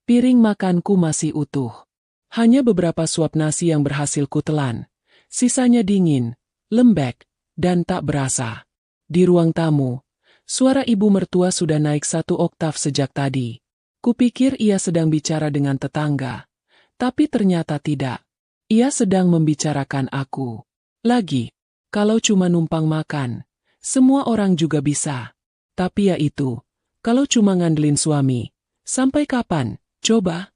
Piring makanku masih utuh. Hanya beberapa suap nasi yang berhasil kutelan. Sisanya dingin, lembek, dan tak berasa. Di ruang tamu, suara ibu mertua sudah naik 1 oktav sejak tadi. Kupikir ia sedang bicara dengan tetangga. Tapi ternyata tidak. Ia sedang membicarakan aku. Lagi, kalau cuma numpang makan, semua orang juga bisa. Tapi ya itu, kalau cuma ngandelin suami, sampai kapan? Coba.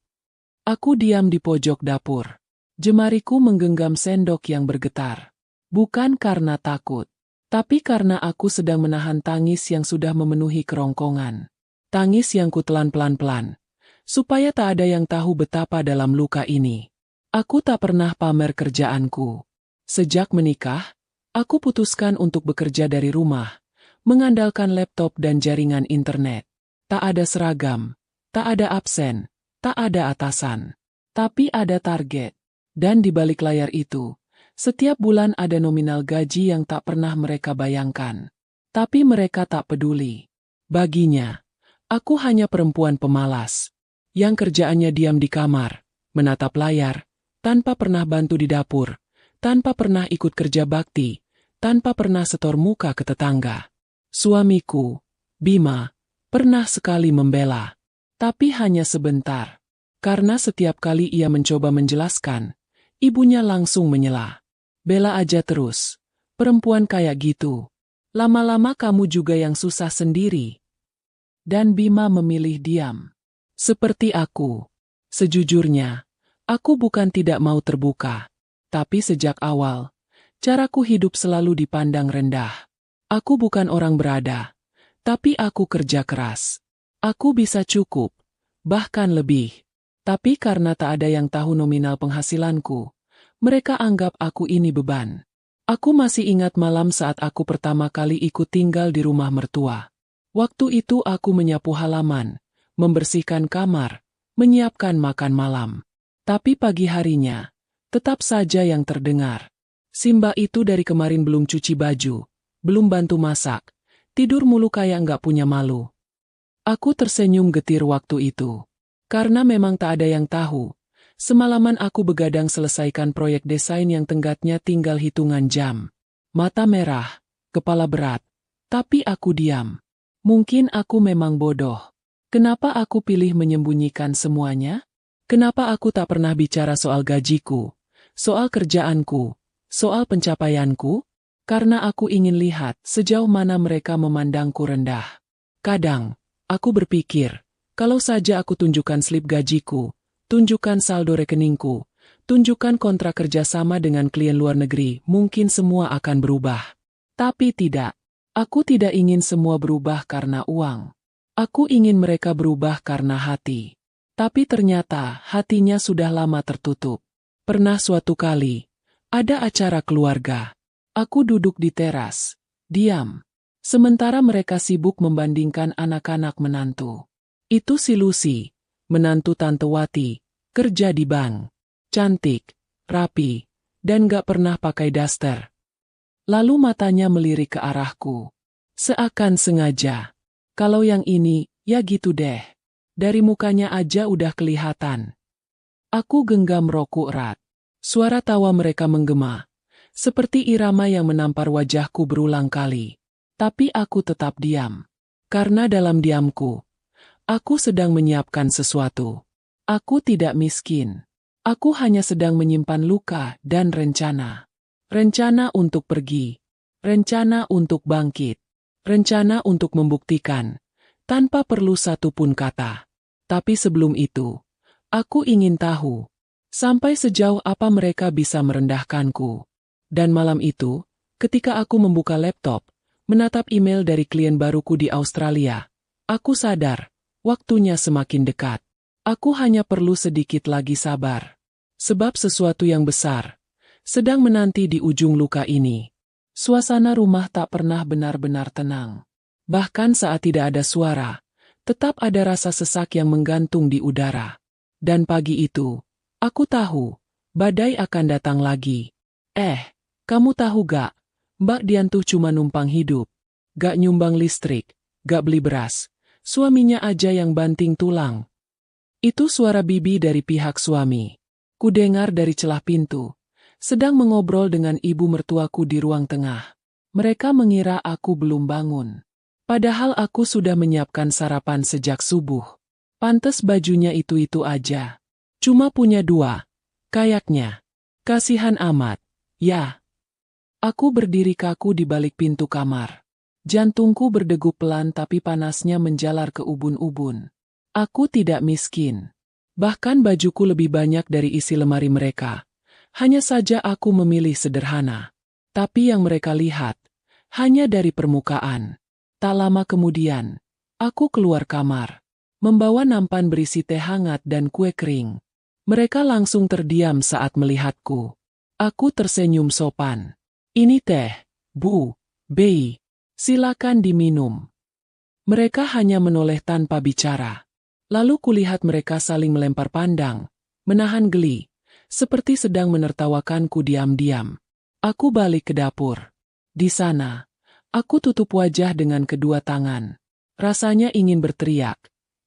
Aku diam di pojok dapur. Jemariku menggenggam sendok yang bergetar. Bukan karena takut, tapi karena aku sedang menahan tangis yang sudah memenuhi kerongkongan. Tangis yang kutelan pelan-pelan, supaya tak ada yang tahu betapa dalam luka ini. Aku tak pernah pamer kerjaanku. Sejak menikah, aku putuskan untuk bekerja dari rumah, mengandalkan laptop dan jaringan internet. Tak ada seragam, tak ada absen, tak ada atasan, tapi ada target. Dan di balik layar itu, setiap bulan ada nominal gaji yang tak pernah mereka bayangkan. Tapi mereka tak peduli. Baginya, aku hanya perempuan pemalas, yang kerjaannya diam di kamar, menatap layar, tanpa pernah bantu di dapur, tanpa pernah ikut kerja bakti, tanpa pernah setor muka ke tetangga. Suamiku, Bima, pernah sekali membela. Tapi hanya sebentar. Karena setiap kali ia mencoba menjelaskan, ibunya langsung menyela. Bela aja terus. Perempuan kayak gitu. Lama-lama kamu juga yang susah sendiri. Dan Bima memilih diam. Seperti aku. Sejujurnya, aku bukan tidak mau terbuka. Tapi sejak awal, caraku hidup selalu dipandang rendah. Aku bukan orang berada. Tapi aku kerja keras. Aku bisa cukup, bahkan lebih. Tapi karena tak ada yang tahu nominal penghasilanku, mereka anggap aku ini beban. Aku masih ingat malam saat aku pertama kali ikut tinggal di rumah mertua. Waktu itu aku menyapu halaman, membersihkan kamar, menyiapkan makan malam. Tapi pagi harinya, tetap saja yang terdengar. Simba itu dari kemarin belum cuci baju, belum bantu masak, tidur mulu kayak nggak punya malu. Aku tersenyum getir waktu itu. Karena memang tak ada yang tahu. Semalaman aku begadang selesaikan proyek desain yang tenggatnya tinggal hitungan jam. Mata merah, kepala berat. Tapi aku diam. Mungkin aku memang bodoh. Kenapa aku pilih menyembunyikan semuanya? Kenapa aku tak pernah bicara soal gajiku, soal kerjaanku, soal pencapaianku? Karena aku ingin lihat sejauh mana mereka memandangku rendah. Kadang, aku berpikir, kalau saja aku tunjukkan slip gajiku, tunjukkan saldo rekeningku, tunjukkan kontrak kerjasama dengan klien luar negeri, mungkin semua akan berubah. Tapi tidak. Aku tidak ingin semua berubah karena uang. Aku ingin mereka berubah karena hati. Tapi ternyata hatinya sudah lama tertutup. Pernah suatu kali, ada acara keluarga. Aku duduk di teras, diam. Sementara mereka sibuk membandingkan anak-anak menantu. Itu si Lucy, menantu Tante Wati, kerja di bank. Cantik, rapi, dan gak pernah pakai daster. Lalu matanya melirik ke arahku. Seakan sengaja. Kalau yang ini, ya gitu deh. Dari mukanya aja udah kelihatan. Aku genggam rokok erat. Suara tawa mereka menggema. Seperti irama yang menampar wajahku berulang kali. Tapi aku tetap diam. Karena dalam diamku, aku sedang menyiapkan sesuatu. Aku tidak miskin. Aku hanya sedang menyimpan luka dan rencana. Rencana untuk pergi. Rencana untuk bangkit. Rencana untuk membuktikan. Tanpa perlu satu pun kata. Tapi sebelum itu, aku ingin tahu. Sampai sejauh apa mereka bisa merendahkanku. Dan malam itu, ketika aku membuka laptop, menatap email dari klien baruku di Australia, aku sadar, waktunya semakin dekat. Aku hanya perlu sedikit lagi sabar. Sebab sesuatu yang besar sedang menanti di ujung luka ini. Suasana rumah tak pernah benar-benar tenang. Bahkan saat tidak ada suara, tetap ada rasa sesak yang menggantung di udara. Dan pagi itu, aku tahu, badai akan datang lagi. Kamu tahu gak? Mbak Dian tuh cuma numpang hidup. Gak nyumbang listrik, gak beli beras. Suaminya aja yang banting tulang. Itu suara bibi dari pihak suami. Kudengar dari celah pintu. Sedang mengobrol dengan ibu mertuaku di ruang tengah. Mereka mengira aku belum bangun. Padahal aku sudah menyiapkan sarapan sejak subuh. Pantes bajunya itu-itu aja. Cuma punya 2. Kayaknya. Kasihan amat. Ya. Aku berdiri kaku di balik pintu kamar. Jantungku berdegup pelan tapi panasnya menjalar ke ubun-ubun. Aku tidak miskin. Bahkan bajuku lebih banyak dari isi lemari mereka. Hanya saja aku memilih sederhana. Tapi yang mereka lihat, hanya dari permukaan. Tak lama kemudian, aku keluar kamar. Membawa nampan berisi teh hangat dan kue kering. Mereka langsung terdiam saat melihatku. Aku tersenyum sopan. Ini teh, Bu, Bei. Silakan diminum. Mereka hanya menoleh tanpa bicara. Lalu kulihat mereka saling melempar pandang, menahan geli, seperti sedang menertawakanku diam-diam. Aku balik ke dapur. Di sana, aku tutup wajah dengan kedua tangan. Rasanya ingin berteriak,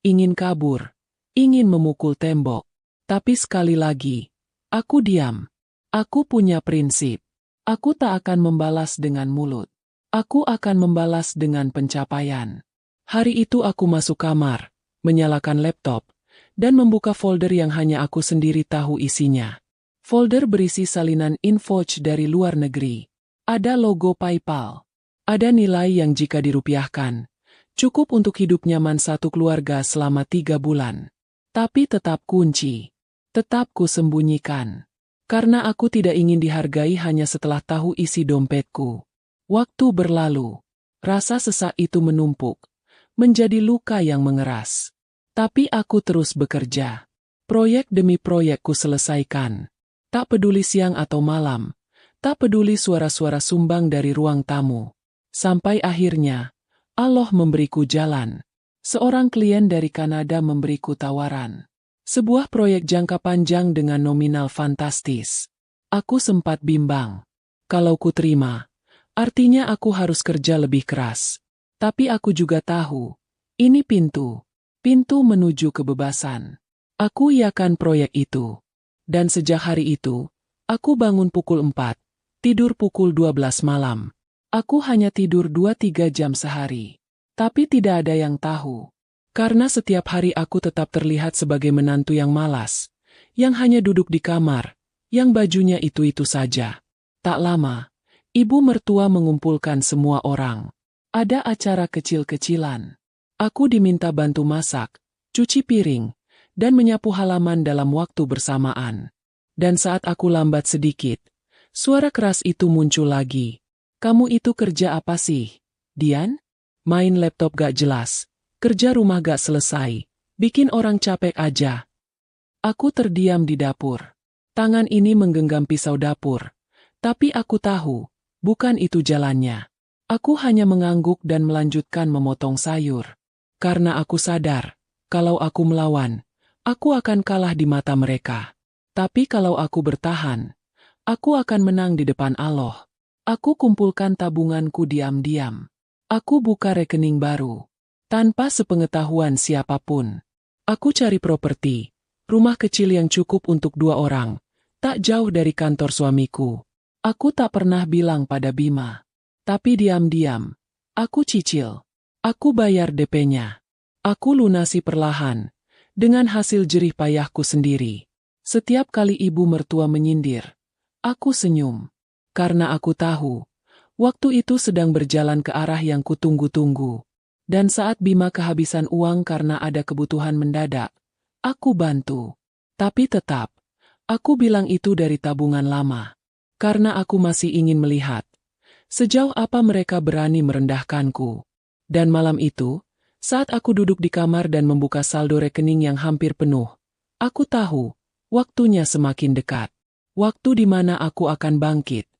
ingin kabur, ingin memukul tembok. Tapi sekali lagi, aku diam. Aku punya prinsip. Aku tak akan membalas dengan mulut. Aku akan membalas dengan pencapaian. Hari itu aku masuk kamar, menyalakan laptop, dan membuka folder yang hanya aku sendiri tahu isinya. Folder berisi salinan invoice dari luar negeri. Ada logo PayPal. Ada nilai yang jika dirupiahkan, cukup untuk hidup nyaman satu keluarga selama 3 bulan. Tapi tetap kunci. Tetap kusembunyikan. Karena aku tidak ingin dihargai hanya setelah tahu isi dompetku. Waktu berlalu. Rasa sesak itu menumpuk. Menjadi luka yang mengeras. Tapi aku terus bekerja. Proyek demi proyek ku selesaikan. Tak peduli siang atau malam. Tak peduli suara-suara sumbang dari ruang tamu. Sampai akhirnya, Allah memberiku jalan. Seorang klien dari Kanada memberiku tawaran. Sebuah proyek jangka panjang dengan nominal fantastis. Aku sempat bimbang. Kalau ku terima, artinya aku harus kerja lebih keras. Tapi aku juga tahu, ini pintu menuju kebebasan. Aku iakan proyek itu. Dan sejak hari itu, aku bangun pukul 4, tidur pukul 12 malam. Aku hanya tidur 2-3 jam sehari. Tapi tidak ada yang tahu. Karena setiap hari aku tetap terlihat sebagai menantu yang malas, yang hanya duduk di kamar, yang bajunya itu-itu saja. Tak lama, ibu mertua mengumpulkan semua orang. Ada acara kecil-kecilan. Aku diminta bantu masak, cuci piring, dan menyapu halaman dalam waktu bersamaan. Dan saat aku lambat sedikit, suara keras itu muncul lagi. Kamu itu kerja apa sih, Dian? Main laptop gak jelas. Kerja rumah gak selesai, bikin orang capek aja. Aku terdiam di dapur. Tangan ini menggenggam pisau dapur. Tapi aku tahu, bukan itu jalannya. Aku hanya mengangguk dan melanjutkan memotong sayur. Karena aku sadar, kalau aku melawan, aku akan kalah di mata mereka. Tapi kalau aku bertahan, aku akan menang di depan Allah. Aku kumpulkan tabunganku diam-diam. Aku buka rekening baru. Tanpa sepengetahuan siapapun. Aku cari properti, rumah kecil yang cukup untuk 2 orang, tak jauh dari kantor suamiku. Aku tak pernah bilang pada Bima. Tapi diam-diam, aku cicil. Aku bayar DP-nya. Aku lunasi perlahan, dengan hasil jerih payahku sendiri. Setiap kali ibu mertua menyindir, aku senyum. Karena aku tahu, waktu itu sedang berjalan ke arah yang kutunggu-tunggu. Dan saat Bima kehabisan uang karena ada kebutuhan mendadak, aku bantu. Tapi tetap, aku bilang itu dari tabungan lama. Karena aku masih ingin melihat, sejauh apa mereka berani merendahkanku. Dan malam itu, saat aku duduk di kamar dan membuka saldo rekening yang hampir penuh, aku tahu, waktunya semakin dekat. Waktu di mana aku akan bangkit.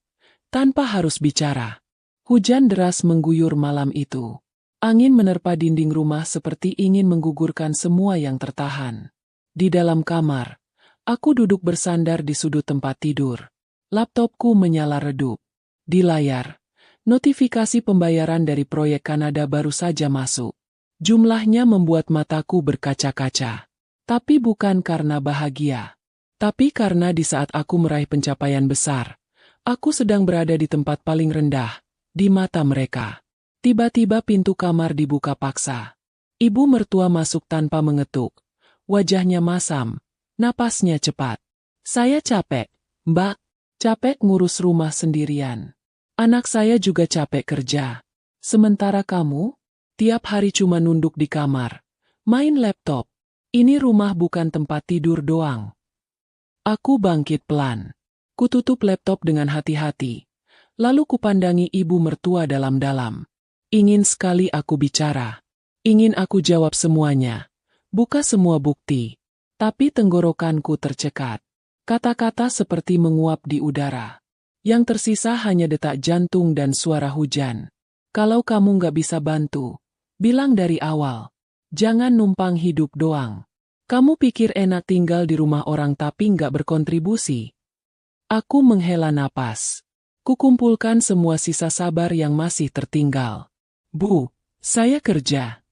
Tanpa harus bicara. Hujan deras mengguyur malam itu. Angin menerpa dinding rumah seperti ingin menggugurkan semua yang tertahan. Di dalam kamar, aku duduk bersandar di sudut tempat tidur. Laptopku menyala redup. Di layar, notifikasi pembayaran dari proyek Kanada baru saja masuk. Jumlahnya membuat mataku berkaca-kaca. Tapi bukan karena bahagia. Tapi karena di saat aku meraih pencapaian besar, aku sedang berada di tempat paling rendah, di mata mereka. Tiba-tiba pintu kamar dibuka paksa. Ibu mertua masuk tanpa mengetuk. Wajahnya masam, napasnya cepat. Saya capek, Mbak. Capek ngurus rumah sendirian. Anak saya juga capek kerja. Sementara kamu, tiap hari cuma nunduk di kamar, main laptop. Ini rumah bukan tempat tidur doang. Aku bangkit pelan. Kututup laptop dengan hati-hati. Lalu kupandangi ibu mertua dalam-dalam. Ingin sekali aku bicara. Ingin aku jawab semuanya. Buka semua bukti. Tapi tenggorokanku tercekat. Kata-kata seperti menguap di udara. Yang tersisa hanya detak jantung dan suara hujan. Kalau kamu nggak bisa bantu, bilang dari awal. Jangan numpang hidup doang. Kamu pikir enak tinggal di rumah orang tapi nggak berkontribusi? Aku menghela napas. Kukumpulkan semua sisa sabar yang masih tertinggal. Bu, saya kerja.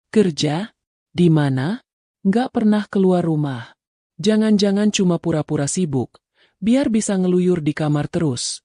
Kerja? Di mana? Nggak pernah keluar rumah. Jangan-jangan cuma pura-pura sibuk, biar bisa ngeluyur di kamar terus.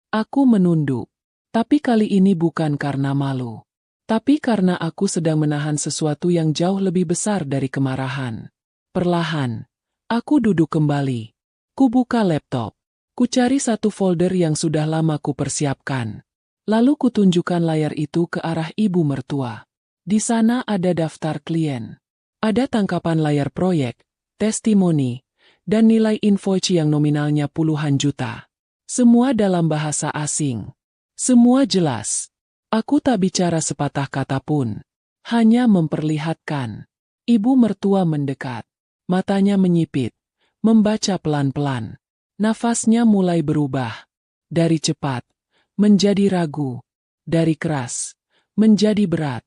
Aku menunduk. Tapi kali ini bukan karena malu. Tapi karena aku sedang menahan sesuatu yang jauh lebih besar dari kemarahan. Perlahan, aku duduk kembali. Kubuka laptop. Kucari satu folder yang sudah lama kupersiapkan. Lalu kutunjukkan layar itu ke arah ibu mertua. Di sana ada daftar klien. Ada tangkapan layar proyek, testimoni, dan nilai invoice yang nominalnya puluhan juta. Semua dalam bahasa asing. Semua jelas. Aku tak bicara sepatah kata pun. Hanya memperlihatkan. Ibu mertua mendekat. Matanya menyipit. Membaca pelan-pelan. Nafasnya mulai berubah. Dari cepat, menjadi ragu. Dari keras, menjadi berat.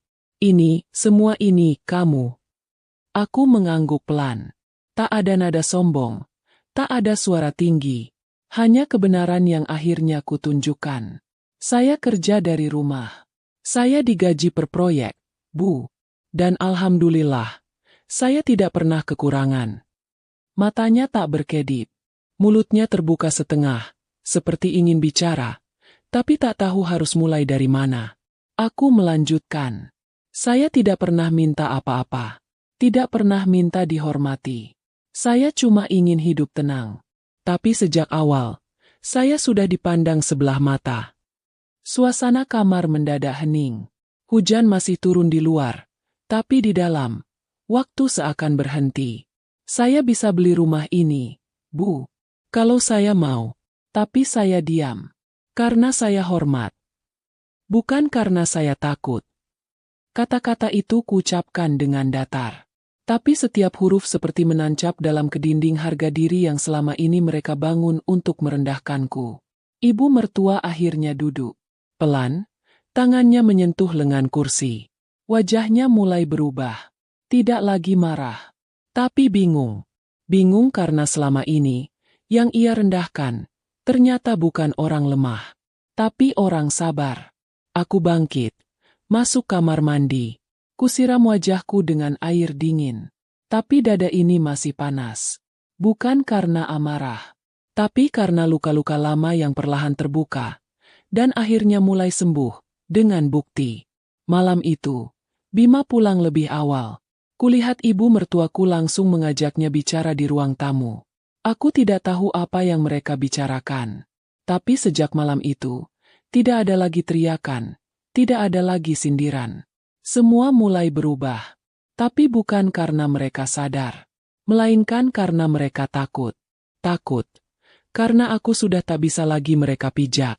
Semua ini, kamu. Aku mengangguk pelan. Tak ada nada sombong. Tak ada suara tinggi. Hanya kebenaran yang akhirnya kutunjukkan. Saya kerja dari rumah. Saya digaji per proyek, Bu. Dan alhamdulillah, saya tidak pernah kekurangan. Matanya tak berkedip. Mulutnya terbuka setengah, seperti ingin bicara. Tapi tak tahu harus mulai dari mana. Aku melanjutkan. Saya tidak pernah minta apa-apa. Tidak pernah minta dihormati. Saya cuma ingin hidup tenang. Tapi sejak awal, saya sudah dipandang sebelah mata. Suasana kamar mendadak hening. Hujan masih turun di luar. Tapi di dalam, waktu seakan berhenti. Saya bisa beli rumah ini, Bu. Kalau saya mau. Tapi saya diam. Karena saya hormat. Bukan karena saya takut. Kata-kata itu kuucapkan dengan datar. Tapi setiap huruf seperti menancap dalam kedinding harga diri yang selama ini mereka bangun untuk merendahkanku. Ibu mertua akhirnya duduk. Pelan, tangannya menyentuh lengan kursi. Wajahnya mulai berubah. Tidak lagi marah. Tapi bingung. Bingung karena selama ini, yang ia rendahkan, ternyata bukan orang lemah. Tapi orang sabar. Aku bangkit. Masuk kamar mandi. Kusiram wajahku dengan air dingin. Tapi dada ini masih panas. Bukan karena amarah. Tapi karena luka-luka lama yang perlahan terbuka. Dan akhirnya mulai sembuh. Dengan bukti. Malam itu, Bima pulang lebih awal. Kulihat ibu mertuaku langsung mengajaknya bicara di ruang tamu. Aku tidak tahu apa yang mereka bicarakan. Tapi sejak malam itu, tidak ada lagi teriakan. Tidak ada lagi sindiran. Semua mulai berubah. Tapi bukan karena mereka sadar. Melainkan karena mereka takut. Takut. Karena aku sudah tak bisa lagi mereka pijak.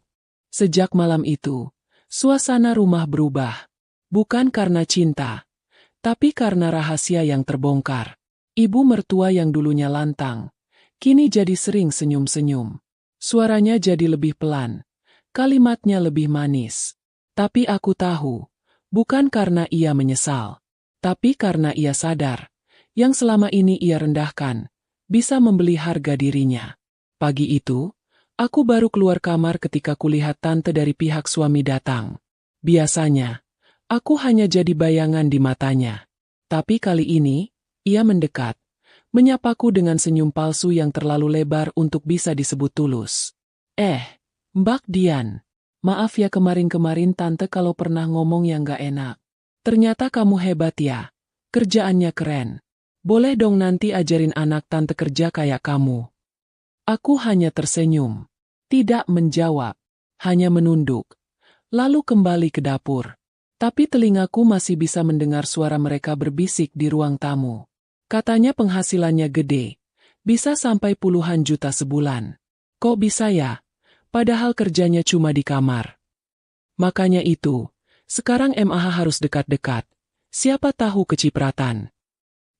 Sejak malam itu, suasana rumah berubah. Bukan karena cinta. Tapi karena rahasia yang terbongkar. Ibu mertua yang dulunya lantang. Kini jadi sering senyum-senyum. Suaranya jadi lebih pelan. Kalimatnya lebih manis. Tapi aku tahu, bukan karena ia menyesal. Tapi karena ia sadar, yang selama ini ia rendahkan, bisa membeli harga dirinya. Pagi itu, aku baru keluar kamar ketika kulihat tante dari pihak suami datang. Biasanya, aku hanya jadi bayangan di matanya. Tapi kali ini, Ia mendekat, menyapaku dengan senyum palsu yang terlalu lebar untuk bisa disebut tulus. Mbak Dian, maaf ya kemarin-kemarin tante kalau pernah ngomong yang gak enak. Ternyata kamu hebat ya, kerjaannya keren. Boleh dong nanti ajarin anak tante kerja kayak kamu. Aku hanya tersenyum, tidak menjawab, hanya menunduk, lalu kembali ke dapur. Tapi telingaku masih bisa mendengar suara mereka berbisik di ruang tamu. Katanya penghasilannya gede, bisa sampai puluhan juta sebulan. Kok bisa ya? Padahal kerjanya cuma di kamar. Makanya itu, sekarang MAH harus dekat-dekat. Siapa tahu kecipratan.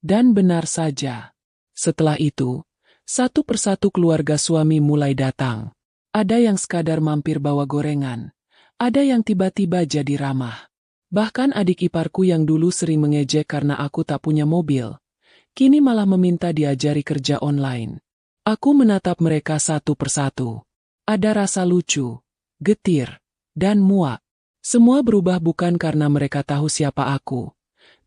Dan benar saja. Setelah itu, satu persatu keluarga suami mulai datang. Ada yang sekadar mampir bawa gorengan. Ada yang tiba-tiba jadi ramah. Bahkan adik iparku yang dulu sering mengejek karena aku tak punya mobil, kini malah meminta diajari kerja online. Aku menatap mereka satu persatu. Ada rasa lucu, getir, dan muak. Semua berubah bukan karena mereka tahu siapa aku,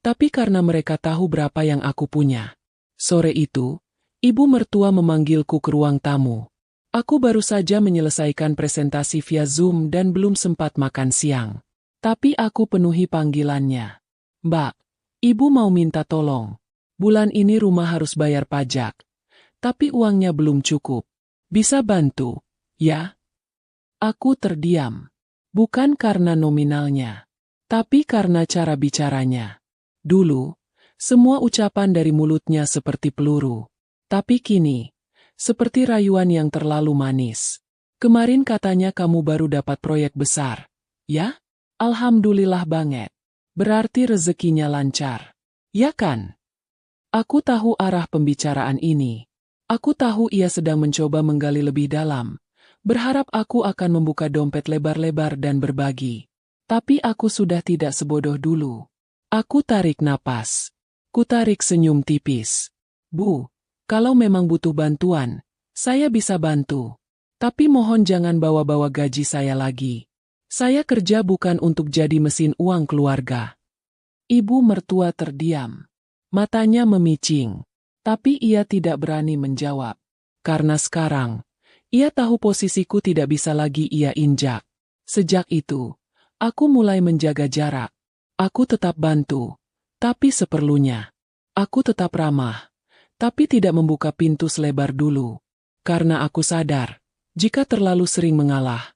tapi karena mereka tahu berapa yang aku punya. Sore itu, ibu mertua memanggilku ke ruang tamu. Aku baru saja menyelesaikan presentasi via Zoom dan belum sempat makan siang. Tapi aku penuhi panggilannya. Mbak, ibu mau minta tolong. Bulan ini rumah harus bayar pajak, tapi uangnya belum cukup. Bisa bantu? Ya? Aku terdiam. Bukan karena nominalnya, tapi karena cara bicaranya. Dulu, semua ucapan dari mulutnya seperti peluru. Tapi kini, seperti rayuan yang terlalu manis. Kemarin katanya kamu baru dapat proyek besar. Ya? Alhamdulillah banget. Berarti rezekinya lancar. Ya kan? Aku tahu arah pembicaraan ini. Aku tahu ia sedang mencoba menggali lebih dalam. Berharap aku akan membuka dompet lebar-lebar dan berbagi. Tapi aku sudah tidak sebodoh dulu. Aku tarik napas. Kutarik senyum tipis. Bu, kalau memang butuh bantuan, saya bisa bantu. Tapi mohon jangan bawa-bawa gaji saya lagi. Saya kerja bukan untuk jadi mesin uang keluarga. Ibu mertua terdiam. Matanya memicing. Tapi ia tidak berani menjawab. Karena sekarang, ia tahu posisiku tidak bisa lagi ia injak. Sejak itu, aku mulai menjaga jarak. Aku tetap bantu, tapi seperlunya. Aku tetap ramah, tapi tidak membuka pintu selebar dulu. Karena aku sadar, jika terlalu sering mengalah,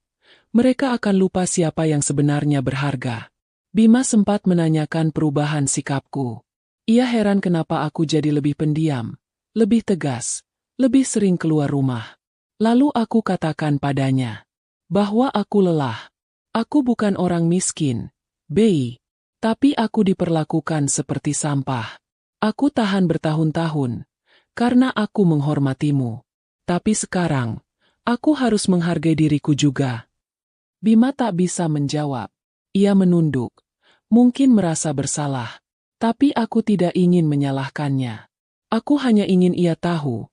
mereka akan lupa siapa yang sebenarnya berharga. Bima sempat menanyakan perubahan sikapku. Ia heran kenapa aku jadi lebih pendiam, lebih tegas, lebih sering keluar rumah. Lalu aku katakan padanya bahwa aku lelah. Aku bukan orang miskin, Bei, tapi aku diperlakukan seperti sampah. Aku tahan bertahun-tahun karena aku menghormatimu. Tapi sekarang, aku harus menghargai diriku juga. Bima tak bisa menjawab. Ia menunduk, mungkin merasa bersalah. Tapi aku tidak ingin menyalahkannya. Aku hanya ingin ia tahu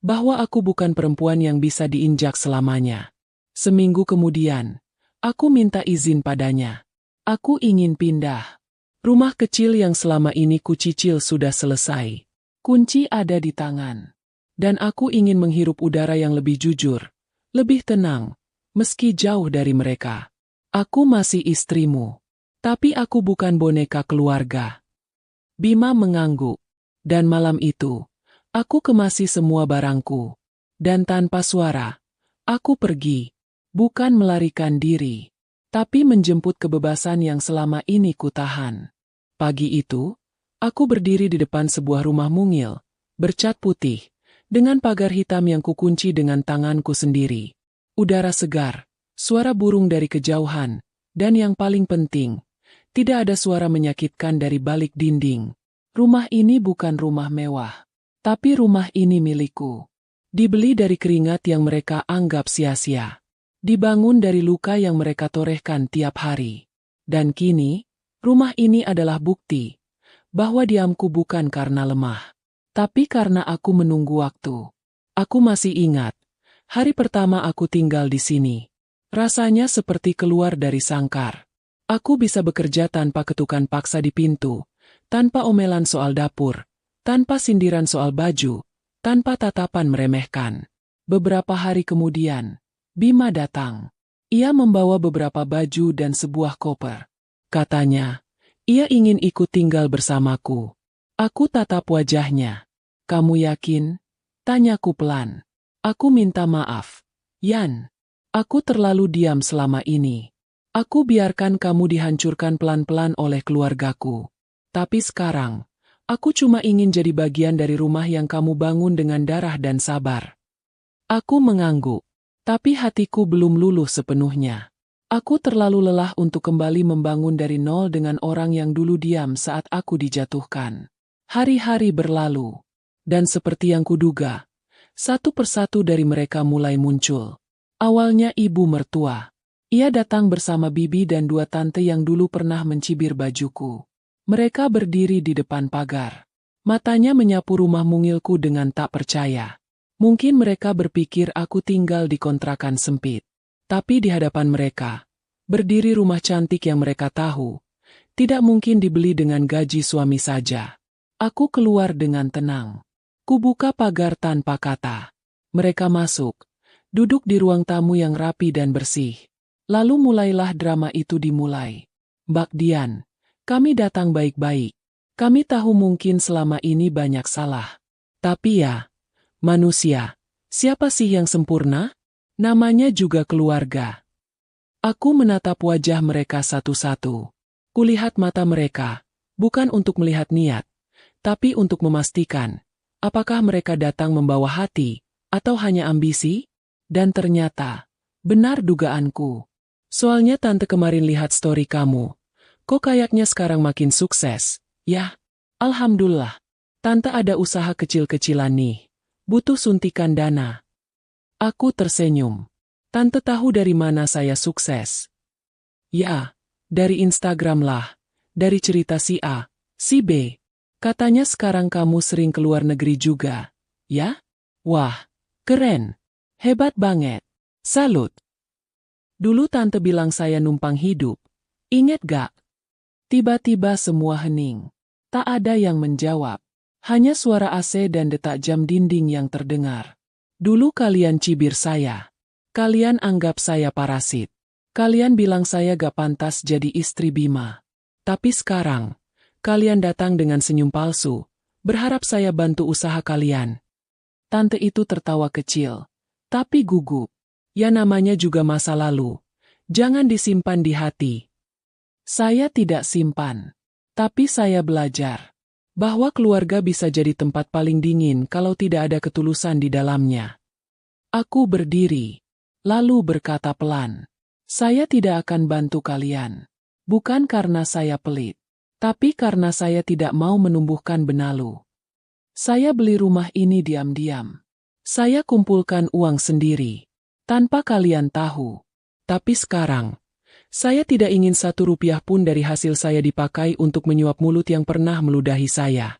bahwa aku bukan perempuan yang bisa diinjak selamanya. Seminggu kemudian, aku minta izin padanya. Aku ingin pindah. Rumah kecil yang selama ini kucicil sudah selesai. Kunci ada di tangan. Dan aku ingin menghirup udara yang lebih jujur, lebih tenang, meski jauh dari mereka. Aku masih istrimu. Tapi aku bukan boneka keluarga. Bima mengangguk. Dan malam itu, aku kemasi semua barangku. Dan tanpa suara, aku pergi. Bukan melarikan diri, tapi menjemput kebebasan yang selama ini kutahan. Pagi itu, aku berdiri di depan sebuah rumah mungil, bercat putih, dengan pagar hitam yang kukunci dengan tanganku sendiri. Udara segar, suara burung dari kejauhan, dan yang paling penting, tidak ada suara menyakitkan dari balik dinding. Rumah ini bukan rumah mewah, tapi rumah ini milikku. Dibeli dari keringat yang mereka anggap sia-sia. Dibangun dari luka yang mereka torehkan tiap hari. Dan kini, rumah ini adalah bukti bahwa diamku bukan karena lemah, tapi karena aku menunggu waktu. Aku masih ingat, hari pertama aku tinggal di sini. Rasanya seperti keluar dari sangkar. Aku bisa bekerja tanpa ketukan paksa di pintu, tanpa omelan soal dapur, Tanpa sindiran soal baju, tanpa tatapan meremehkan. Beberapa hari kemudian, Bima datang. Ia membawa beberapa baju dan sebuah koper. Katanya, ia ingin ikut tinggal bersamaku. Aku tatap wajahnya. Kamu yakin? Tanyaku pelan. Aku minta maaf, Yan. Aku terlalu diam selama ini. Aku biarkan kamu dihancurkan pelan-pelan oleh keluargaku. Tapi sekarang, aku cuma ingin jadi bagian dari rumah yang kamu bangun dengan darah dan sabar. Aku mengangguk, tapi hatiku belum luluh sepenuhnya. Aku terlalu lelah untuk kembali membangun dari nol dengan orang yang dulu diam saat aku dijatuhkan. Hari-hari berlalu, dan seperti yang kuduga, satu persatu dari mereka mulai muncul. Awalnya ibu mertua. Ia datang bersama bibi dan dua tante yang dulu pernah mencibir bajuku. Mereka berdiri di depan pagar. Matanya menyapu rumah mungilku dengan tak percaya. Mungkin mereka berpikir aku tinggal di kontrakan sempit. Tapi di hadapan mereka, berdiri rumah cantik yang mereka tahu, tidak mungkin dibeli dengan gaji suami saja. Aku keluar dengan tenang. Kubuka pagar tanpa kata. Mereka masuk. Duduk di ruang tamu yang rapi dan bersih. Lalu mulailah drama itu dimulai. Mbak Dian, kami datang baik-baik. Kami tahu mungkin selama ini banyak salah. Tapi ya, manusia, siapa sih yang sempurna? Namanya juga keluarga. Aku menatap wajah mereka satu-satu. Kulihat mata mereka, bukan untuk melihat niat, tapi untuk memastikan, apakah mereka datang membawa hati, atau hanya ambisi? Dan ternyata, benar dugaanku. Soalnya tante kemarin lihat story kamu. Kok kayaknya sekarang makin sukses? Yah, alhamdulillah. Tante ada usaha kecil-kecilan nih. Butuh suntikan dana. Aku tersenyum. Tante tahu dari mana saya sukses. Ya, dari Instagram lah. Dari cerita si A, si B. Katanya sekarang kamu sering keluar negeri juga. Ya? Wah, keren. Hebat banget. Salut. Dulu tante bilang saya numpang hidup. Ingat gak? Tiba-tiba semua hening. Tak ada yang menjawab. Hanya suara AC dan detak jam dinding yang terdengar. Dulu kalian cibir saya. Kalian anggap saya parasit. Kalian bilang saya gak pantas jadi istri Bima. Tapi sekarang, kalian datang dengan senyum palsu, berharap saya bantu usaha kalian. Tante itu tertawa kecil. Tapi gugup. Ya namanya juga masa lalu. Jangan disimpan di hati. Saya tidak simpan. Tapi saya belajar. Bahwa keluarga bisa jadi tempat paling dingin kalau tidak ada ketulusan di dalamnya. Aku berdiri. Lalu berkata pelan. Saya tidak akan bantu kalian. Bukan karena saya pelit. Tapi karena saya tidak mau menumbuhkan benalu. Saya beli rumah ini diam-diam. Saya kumpulkan uang sendiri, tanpa kalian tahu. Tapi sekarang, saya tidak ingin 1 rupiah pun dari hasil saya dipakai untuk menyuap mulut yang pernah meludahi saya.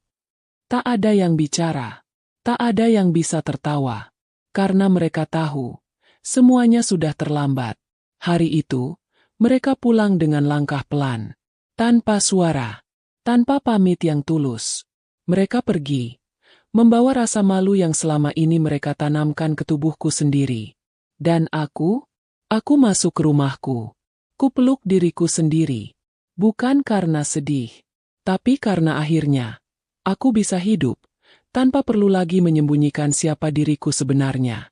Tak ada yang bicara, tak ada yang bisa tertawa, karena mereka tahu, semuanya sudah terlambat. Hari itu, mereka pulang dengan langkah pelan, tanpa suara, tanpa pamit yang tulus. Mereka pergi. Membawa rasa malu yang selama ini mereka tanamkan ke tubuhku sendiri. Dan aku masuk ke rumahku. Kupeluk diriku sendiri. Bukan karena sedih, tapi karena akhirnya, aku bisa hidup, tanpa perlu lagi menyembunyikan siapa diriku sebenarnya.